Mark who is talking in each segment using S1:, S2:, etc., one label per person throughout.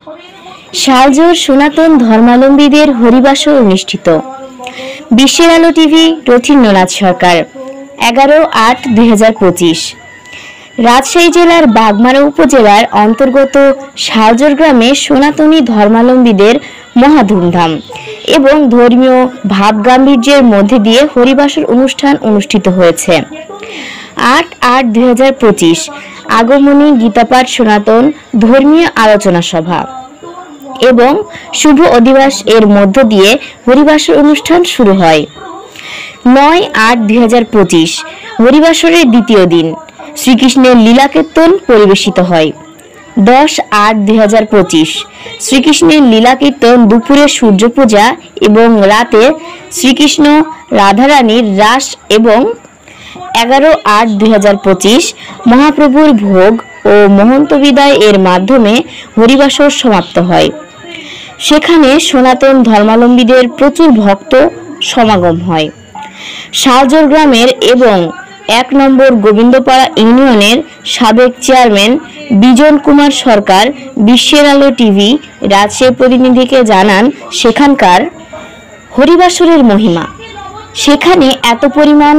S1: শালজোর সনাতন ধর্মাবলম্বীদের হরিবাসর অনুষ্ঠিত। বিশ্বের আলো টিভি, রথীন্দ্রনাথ সরকার। 11-8-2025। রাজশাহী জেলার বাগমারা উপজেলার অন্তর্গত শালজোর গ্রামে সনাতনী ধর্মাবলম্বীদের মহা ধুমধাম এবং ধর্মীয় ভাবগাম্ভীর্যের মধ্যে দিয়ে হরিবাসর অনুষ্ঠান অনুষ্ঠিত হয়েছে। 8-8-2025 আগমনী গীতাপাঠ, সনাতন ধর্মীয় আলোচনা সভা এবং শুভ অধিবাস এর মধ্য দিয়ে হরিবাসর অনুষ্ঠান শুরু হয়। 9-8-2025 হরিবাসরের দ্বিতীয় দিন শ্রীকৃষ্ণের লীলা কীর্তন পরিবেশিত হয়। 10-8-2025 শ্রীকৃষ্ণের লীলা কীর্তন, দুপুরে সূর্য পূজা এবং রাতে শ্রীকৃষ্ণ রাধারানীর রাস এবং 11-8-2025 মহাপ্রভুর ভোগ ও মহন্ত বিদায় এর মাধ্যমে হরিবাসর সমাপ্ত হয়। সেখানে সনাতন ধর্মাবলম্বীদের প্রচুর ভক্ত সমাগম হয়। শালজোর গ্রামের এবং 1 নম্বর গোবিন্দপাড়া ইউনিয়নের সাবেক চেয়ারম্যান বিজন কুমার সরকার বিশ্বের আলো টিভি রাজশাহী প্রতিনিধিকে জানান, সেখানকার হরিবাসরের মহিমা। সেখানে এত পরিমাণ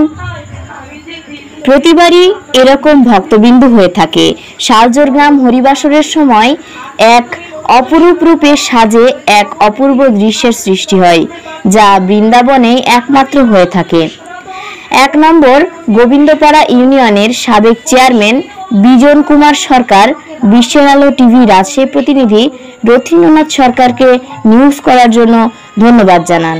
S1: প্রতিবারই এরকম ভক্তবিন্দু হয়ে থাকে। শালজোর গ্রাম হরিবাসরের সময় এক অপরূপ রূপে সাজে, এক অপূর্ব দৃশ্যের সৃষ্টি হয়, যা বৃন্দাবনে একমাত্র হয়ে থাকে। 1 নম্বর গোবিন্দপাড়া ইউনিয়নের সাবেক চেয়ারম্যান বিজন কুমার সরকার বিশ্বের আলো টিভি রাজশাহী প্রতিনিধি রথীন্দ্রনাথ সরকারকে নিউজ করার জন্য ধন্যবাদ জানান।